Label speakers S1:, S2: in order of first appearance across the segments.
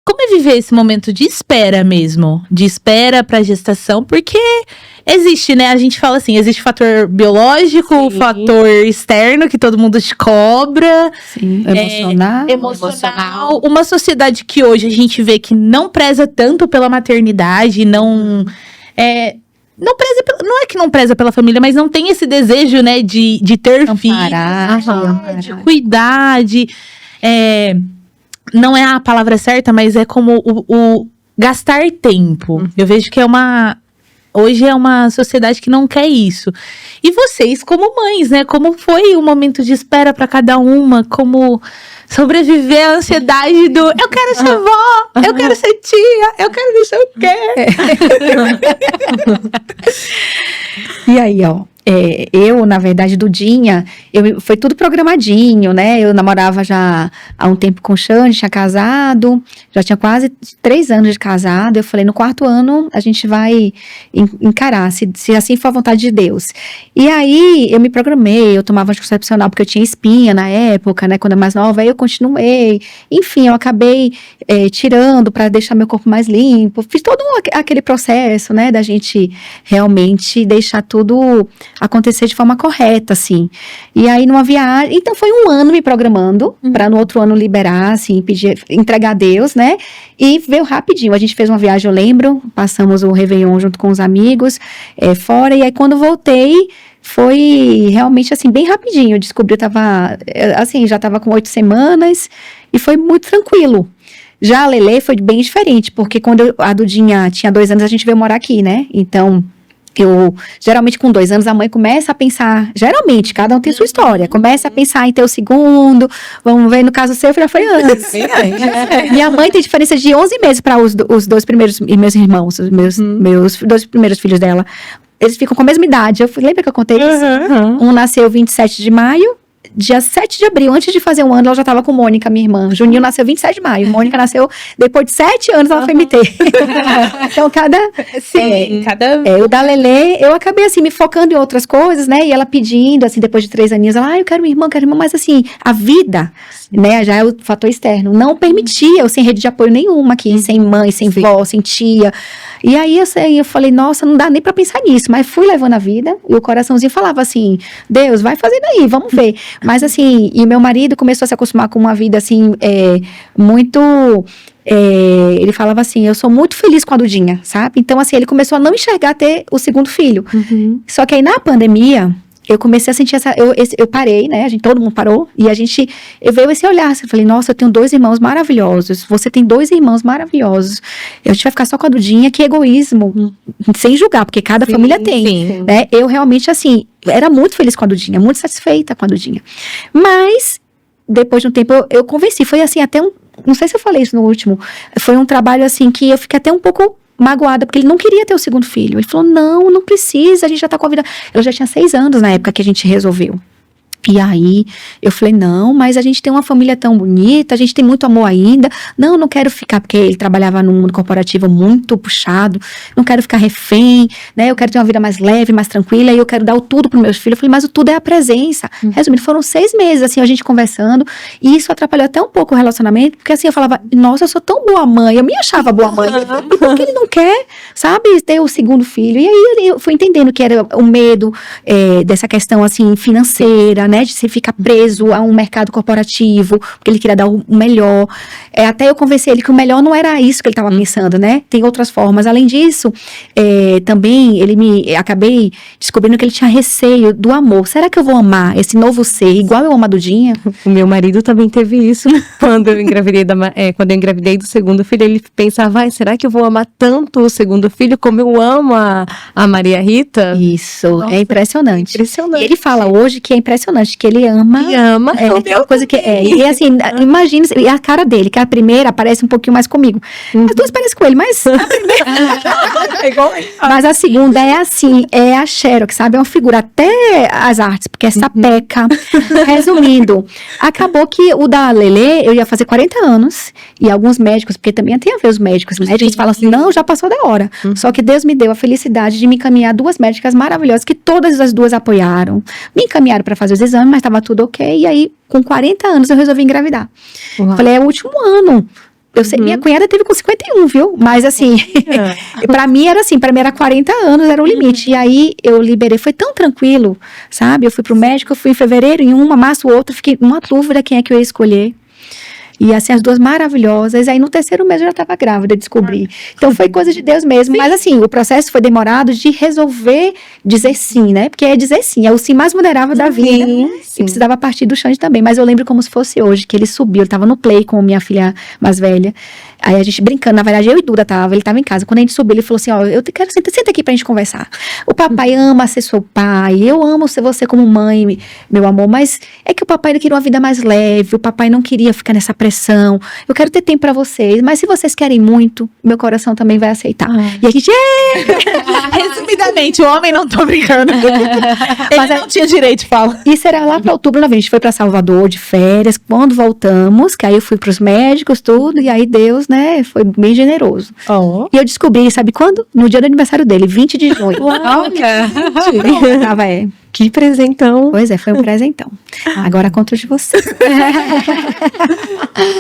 S1: como é viver esse momento de espera mesmo? De espera pra gestação, porque existe, né? A gente fala assim, existe o fator biológico, o fator externo, que todo mundo te cobra.
S2: Sim,
S1: Emocional. Uma sociedade que hoje a gente vê que não preza tanto pela maternidade, não é que não preza pela família, mas não tem esse desejo, né, de ter filhos, de cuidar, não é a palavra certa, mas é como o gastar tempo. Eu vejo que hoje é uma sociedade que não quer isso. E vocês, como mães, né, como foi o momento de espera para cada uma, como sobreviver à ansiedade do eu quero ser avó, eu quero ser tia, eu quero não sei o quê.
S2: E aí, ó, eu, na verdade, Dudinha, foi tudo programadinho, né? Eu namorava já há um tempo com o Xande, tinha casado, já tinha quase 3 anos de casado. Eu falei, no 4º ano a gente vai encarar, se assim for a vontade de Deus. E aí, eu me programei, eu tomava anticoncepcional porque eu tinha espinha na época, né? Quando eu mais nova, aí eu continuei. Enfim, eu acabei tirando para deixar meu corpo mais limpo. Fiz todo aquele processo, né? Da gente realmente deixar tudo acontecer de forma correta, assim. E aí, numa viagem... Então, foi 1 ano me programando para no outro ano liberar, assim, entregar a Deus, né? E veio rapidinho. A gente fez uma viagem, eu lembro, passamos o Réveillon junto com os amigos, fora. E aí, quando voltei, foi realmente, assim, bem rapidinho. Eu descobri, eu tava, assim, já tava com 8 semanas e foi muito tranquilo. Já a Lelê foi bem diferente, porque quando a Dudinha tinha 2 anos, a gente veio morar aqui, né? Então... geralmente com 2 anos a mãe começa a pensar, geralmente, cada um tem sua história, começa a pensar em ter o segundo, vamos ver, no caso seu já foi antes. Minha mãe tem diferença de 11 meses para os 2 primeiros, e meus irmãos, meus 2 primeiros filhos dela, eles ficam com a mesma idade, lembra que eu contei isso? Um nasceu 27 de maio, dia 7 de abril, antes de fazer 1 ano, ela já estava com Mônica, minha irmã. Juninho nasceu 27 de maio. Mônica nasceu depois de 7 anos, ela foi me ter. Então, o da Lelê, eu acabei, assim, me focando em outras coisas, né? E ela pedindo, assim, depois de 3 aninhos, ela, eu quero uma irmã, mas, assim, a vida, né? Já é o fator externo. Não permitia, eu sem rede de apoio nenhuma aqui, sem mãe, sem vó, sem tia. E aí, eu falei, nossa, não dá nem pra pensar nisso. Mas fui levando a vida, e o coraçãozinho falava assim, Deus, vai fazendo aí, vamos ver. Mas assim, e meu marido começou a se acostumar com uma vida assim, muito... ele falava assim, eu sou muito feliz com a Dudinha, sabe? Então assim, ele começou a não enxergar ter o segundo filho. Só que aí na pandemia, eu comecei a sentir eu parei, né? Todo mundo parou. E eu veio esse olhar. Eu falei, nossa, eu tenho 2 irmãos maravilhosos. Você tem 2 irmãos maravilhosos. A gente vai ficar só com a Dudinha, que egoísmo. Sem julgar, porque cada família tem. Né? Eu realmente, assim, era muito feliz com a Dudinha, muito satisfeita com a Dudinha. Mas, depois de um tempo, eu convenci. Foi assim, até não sei se eu falei isso no último. Foi um trabalho, assim, que eu fiquei até um pouco magoada, porque ele não queria ter o segundo filho. Ele falou, não precisa, a gente já tá com a vida... Ela já tinha 6 anos na época que a gente resolveu. E aí, eu falei, não, mas a gente tem uma família tão bonita, a gente tem muito amor ainda. Não quero ficar, porque ele trabalhava num mundo corporativo muito puxado, não quero ficar refém, né? Eu quero ter uma vida mais leve, mais tranquila, e eu quero dar o tudo pros meus filhos. Eu falei, mas o tudo é a presença. Resumindo, foram 6 meses, assim, a gente conversando, e isso atrapalhou até um pouco o relacionamento, porque assim, eu falava, nossa, eu sou tão boa mãe, eu me achava boa mãe, e por que ele não quer, sabe, ter o segundo filho? E aí, eu fui entendendo que era o medo dessa questão, assim, financeira, né, de se ficar preso a um mercado corporativo, porque ele queria dar o melhor. Até eu conversei ele que o melhor não era isso que ele estava pensando, né? Tem outras formas. Além disso, também acabei descobrindo que ele tinha receio do amor. Será que eu vou amar esse novo ser igual eu amo a Dudinha?
S3: O meu marido também teve isso quando eu engravidei do segundo filho. Ele pensava, será que eu vou amar tanto o segundo filho como eu amo a Maria Rita?
S2: Isso, nossa, é impressionante.
S3: Impressionante.
S2: E ele fala hoje que é impressionante, que ele ama.
S3: E ama.
S2: Uma coisa que e assim, imagina, e a cara dele, que a primeira parece um pouquinho mais comigo. As 2 parecem com ele, mas a primeira... Mas a segunda é assim, é a Xerox, sabe? É uma figura, até as artes, porque é sapeca. Resumindo, acabou que o da Lelê, eu ia fazer 40 anos, e alguns médicos, porque também tem a ver os médicos falam assim, não, já passou da hora. Só que Deus me deu a felicidade de me encaminhar 2 médicas maravilhosas, que todas as 2 apoiaram. Me encaminharam para fazer os exames, mas estava tudo ok, e aí, com 40 anos, eu resolvi engravidar. Falei, é o último ano. Eu sei, minha cunhada teve com 51, viu? Mas assim, pra mim era 40 anos, era o limite. E aí eu liberei, foi tão tranquilo, sabe? Eu fui pro médico, eu fui em fevereiro, em uma, março, outra, fiquei numa dúvida quem é que eu ia escolher. E assim, as duas maravilhosas. Aí no terceiro mês eu já estava grávida, descobri. Então foi coisa de Deus mesmo. Mas assim, o processo foi demorado de resolver dizer sim, né? Porque é dizer sim, é o sim mais vulnerável da vida. E precisava partir do Xande também. Mas eu lembro como se fosse hoje, que ele subiu, ele estava no play com minha filha mais velha. Aí a gente brincando, na verdade eu e Duda ele estava em casa. Quando a gente subiu, ele falou assim, ó, eu quero, senta aqui pra gente conversar. O papai ama ser seu pai, eu amo ser você como mãe, meu amor, mas é que o papai ele queria uma vida mais leve, o papai não queria ficar nessa pressão, eu quero ter tempo pra vocês, mas se vocês querem muito, meu coração também vai aceitar. E a gente,
S1: resumidamente, o homem não tô brincando. Ele não tinha direito de falar.
S2: Isso era lá pra outubro, a gente foi pra Salvador de férias, quando voltamos, que aí eu fui pros médicos, tudo, e aí Deus, né, foi bem generoso. E eu descobri, sabe quando? No dia do aniversário dele, 20 de junho.
S3: Olha! Que presentão.
S2: Pois é, foi um presentão. Agora conta de você.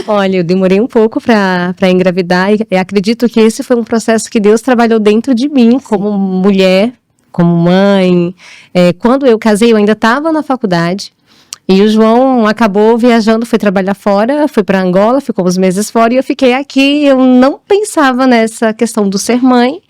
S3: Olha, eu demorei um pouco para engravidar e acredito que esse foi um processo que Deus trabalhou dentro de mim, como mulher, como mãe. Quando eu casei, eu ainda estava na faculdade. E o João acabou viajando, foi trabalhar fora, foi para Angola, ficou uns meses fora e eu fiquei aqui. Eu não pensava nessa questão do ser mãe,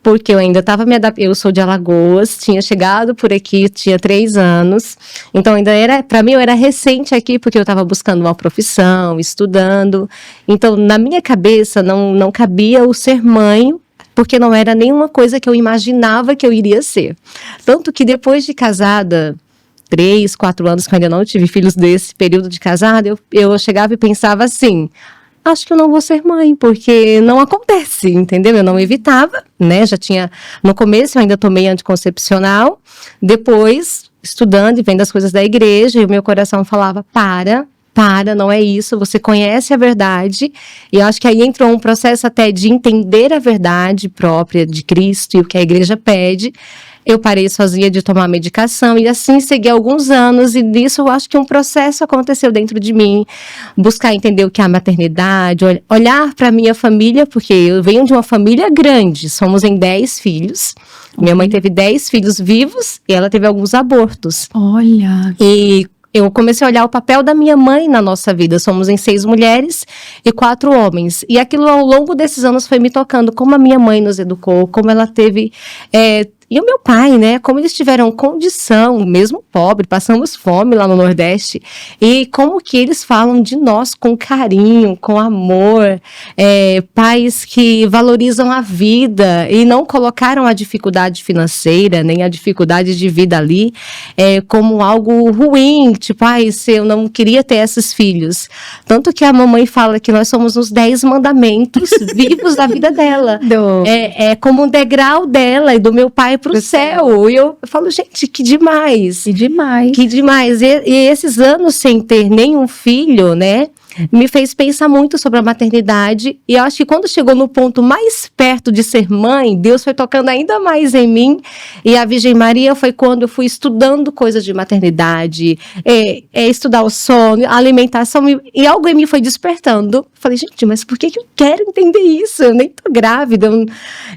S3: porque eu ainda estava me adaptando. Eu sou de Alagoas, tinha chegado por aqui, tinha 3 anos. Então ainda para mim eu era recente aqui, porque eu estava buscando uma profissão, estudando. Então na minha cabeça não cabia o ser mãe, porque não era nenhuma coisa que eu imaginava que eu iria ser. Tanto que depois de casada, 3, 4 anos que eu ainda não tive filhos desse período de casada, eu chegava e pensava assim, acho que eu não vou ser mãe, porque não acontece, entendeu? Eu não evitava, né? Já tinha, no começo eu ainda tomei anticoncepcional, depois, estudando e vendo as coisas da igreja, e o meu coração falava, para, não é isso, você conhece a verdade, e eu acho que aí entrou um processo até de entender a verdade própria de Cristo e o que a igreja pede. Eu parei sozinha de tomar medicação e assim segui alguns anos, e nisso eu acho que um processo aconteceu dentro de mim, buscar entender o que é a maternidade, olhar para a minha família, porque eu venho de uma família grande, somos em 10 filhos, minha mãe teve 10 filhos vivos e ela teve alguns abortos.
S2: Olha!
S3: E eu comecei a olhar o papel da minha mãe na nossa vida. Somos em 6 mulheres e 4 homens. E aquilo ao longo desses anos foi me tocando, como a minha mãe nos educou, como ela teve... E o meu pai, né, como eles tiveram condição, mesmo pobre, passamos fome lá no Nordeste, e como que eles falam de nós com carinho, com amor, pais que valorizam a vida e não colocaram a dificuldade financeira, nem a dificuldade de vida ali, como algo ruim, tipo, se eu não queria ter esses filhos. Tanto que a mamãe fala que nós somos os 10 mandamentos vivos da vida dela. É como um degrau dela e do meu pai pro céu. E eu falo, gente, que demais.
S2: Que demais.
S3: Que demais. E esses anos sem ter nenhum filho, né, me fez pensar muito sobre a maternidade. E eu acho que quando chegou no ponto mais perto de ser mãe, Deus foi tocando ainda mais em mim. E a Virgem Maria foi quando eu fui estudando coisas de maternidade, estudar o sono, a alimentação, e algo em mim foi despertando. Falei, gente, mas por que eu quero entender isso? Eu nem tô grávida.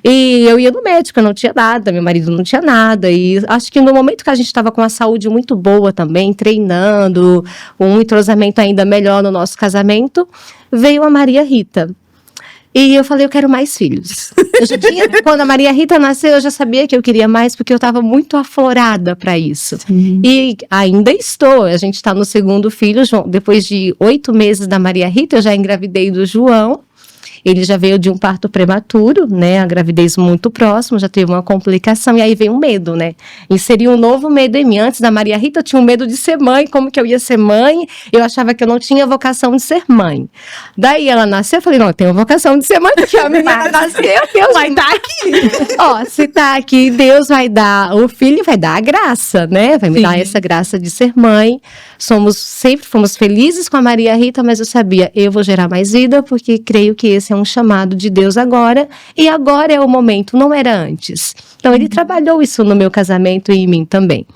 S3: E eu ia no médico, eu não tinha nada, meu marido não tinha nada. E acho que no momento que a gente estava com a saúde muito boa também, treinando, um entrosamento ainda melhor no nosso casamento, veio a Maria Rita. E eu falei, eu quero mais filhos. Quando a Maria Rita nasceu, eu já sabia que eu queria mais, porque eu estava muito aflorada para isso. Sim. E ainda estou. A gente está no 2º filho, depois de 8 meses da Maria Rita, eu já engravidei do João. Ele já veio de um parto prematuro, né? A gravidez muito próxima, já teve uma complicação. E aí veio um medo, né? Inseriu um novo medo em mim. Antes da Maria Rita, eu tinha um medo de ser mãe. Como que eu ia ser mãe? Eu achava que eu não tinha vocação de ser mãe. Daí ela nasceu, eu falei, não, eu tenho vocação de ser mãe, porque a menina nasceu, Deus vai estar aqui. Se tá aqui, Deus vai dar, o filho vai dar a graça, né? Vai me dar essa graça de ser mãe. Sempre fomos felizes com a Maria Rita, mas eu sabia, eu vou gerar mais vida, porque creio que esse é um chamado de Deus agora, e agora é o momento, não era antes. Então ele trabalhou isso no meu casamento e em mim também.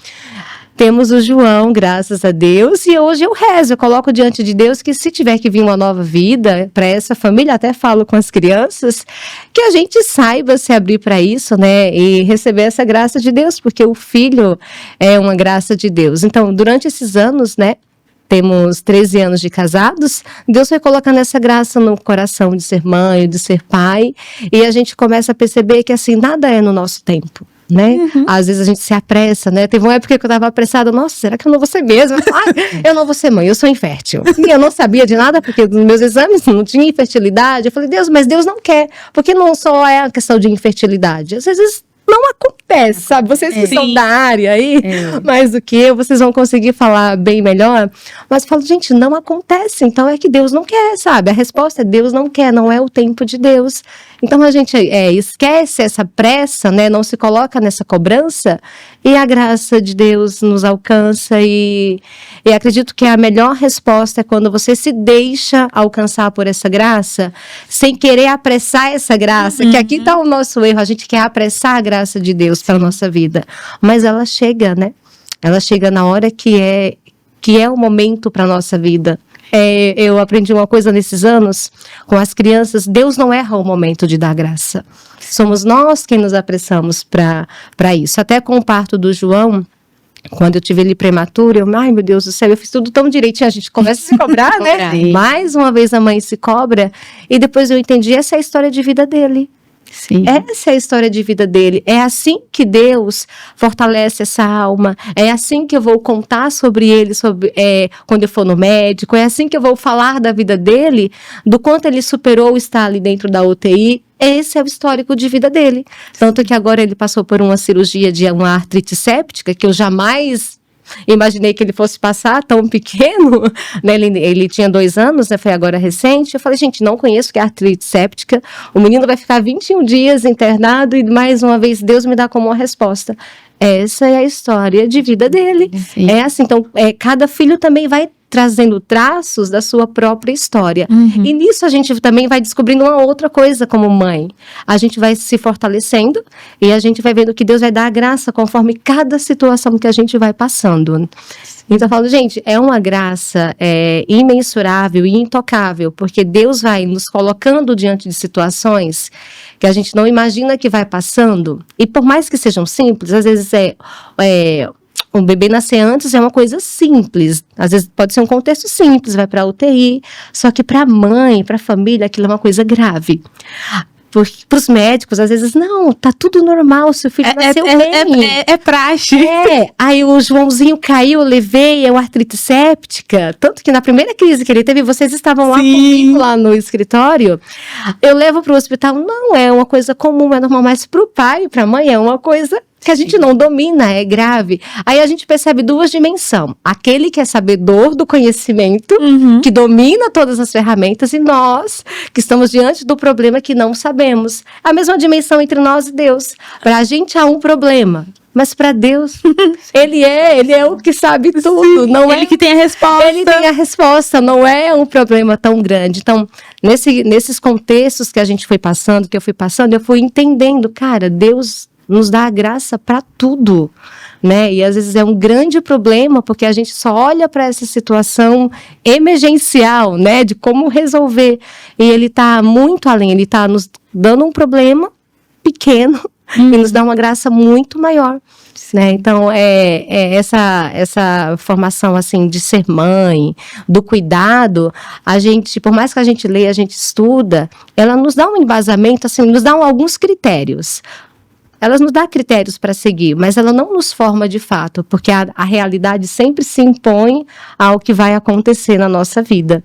S3: temos o João, graças a Deus, e hoje eu rezo, eu coloco diante de Deus que se tiver que vir uma nova vida para essa família, até falo com as crianças, que a gente saiba se abrir para isso, né, e receber essa graça de Deus, porque o filho é uma graça de Deus. Então, durante esses anos, né, temos 13 anos de casados, Deus vai colocando essa graça no coração de ser mãe, de ser pai, e a gente começa a perceber que, assim, nada é no nosso tempo. Né? Às vezes a gente se apressa, né? Teve uma época que eu tava apressada, nossa, será que eu não vou ser mesmo? Eu não vou ser mãe, eu sou infértil. E eu não sabia de nada, porque nos meus exames não tinha infertilidade. Eu falei, Deus, mas Deus não quer, porque não só é a questão de infertilidade. Às vezes não acontece, sabe? Vocês que são da área aí, mais do que eu, vocês vão conseguir falar bem melhor. Mas eu falo, gente, não acontece. Então é que Deus não quer, sabe? A resposta é Deus não quer, não é o tempo de Deus. Então a gente esquece essa pressa, né? Não se coloca nessa cobrança e a graça de Deus nos alcança e acredito que a melhor resposta é quando você se deixa alcançar por essa graça, sem querer apressar essa graça, que aqui está o nosso erro, a gente quer apressar a graça de Deus para a nossa vida, mas ela chega, né? Ela chega na hora que é o momento para a nossa vida. Eu aprendi uma coisa nesses anos com as crianças, Deus não erra o momento de dar graça. Somos nós quem nos apressamos para isso. Até com o parto do João, quando eu tive ele prematuro, ai meu Deus do céu, eu fiz tudo tão direitinho, a gente começa a se cobrar, né? Mais uma vez a mãe se cobra, e depois eu entendi, essa é a história de vida dele.
S2: Sim.
S3: Essa é a história de vida dele. É assim que Deus fortalece essa alma. É assim que eu vou contar sobre ele, quando eu for no médico. É assim que eu vou falar da vida dele, do quanto ele superou estar ali dentro da UTI. Esse é o histórico de vida dele. Tanto que agora ele passou por uma cirurgia de uma artrite séptica, que eu jamais imaginei que ele fosse passar tão pequeno, né? Ele tinha 2 anos, né? Foi agora recente. Eu falei, gente, não conheço o que é artrite séptica. O menino vai ficar 21 dias internado e mais uma vez Deus me dá como uma resposta. Essa é a história de vida dele.
S2: Sim.
S3: É assim, então, cada filho também vai trazendo traços da sua própria história. E nisso a gente também vai descobrindo uma outra coisa como mãe. A gente vai se fortalecendo e a gente vai vendo que Deus vai dar a graça conforme cada situação que a gente vai passando. Então eu falo, gente, é uma graça imensurável e intocável, porque Deus vai nos colocando diante de situações que a gente não imagina que vai passando. E por mais que sejam simples, às vezes um bebê nascer antes é uma coisa simples. Às vezes pode ser um contexto simples, vai para a UTI. Só que para a mãe, para a família, aquilo é uma coisa grave. Para os médicos, às vezes, não, tá tudo normal, seu filho nasceu bem.
S1: É praxe.
S3: Aí o Joãozinho caiu, eu levei, é uma artrite séptica. Tanto que na primeira crise que ele teve, vocês estavam lá comigo, lá no escritório. Eu levo para o hospital, não, é uma coisa comum, é normal, mas para o pai e para a mãe é uma coisa que a gente não domina, é grave. Aí a gente percebe 2 dimensões. Aquele que é sabedor do conhecimento, que domina todas as ferramentas, e nós, que estamos diante do problema que não sabemos. A mesma dimensão entre nós e Deus. Para a gente há um problema, mas para Deus, ele é o que sabe tudo. Não
S1: Ele que tem a resposta.
S3: Ele tem a resposta, não é um problema tão grande. Então, nesses contextos que a gente foi passando, que eu fui entendendo, cara, Deus nos dá a graça para tudo, né? E às vezes é um grande problema, porque a gente só olha para essa situação emergencial, né? De como resolver. E ele está muito além, ele está nos dando um problema pequeno e nos dá uma graça muito maior. Né? Então, essa formação assim, de ser mãe, do cuidado, a gente, por mais que a gente leia, a gente estuda, ela nos dá um embasamento, assim, nos dá alguns critérios. Ela nos dá critérios para seguir, mas ela não nos forma de fato, porque a realidade sempre se impõe ao que vai acontecer na nossa vida.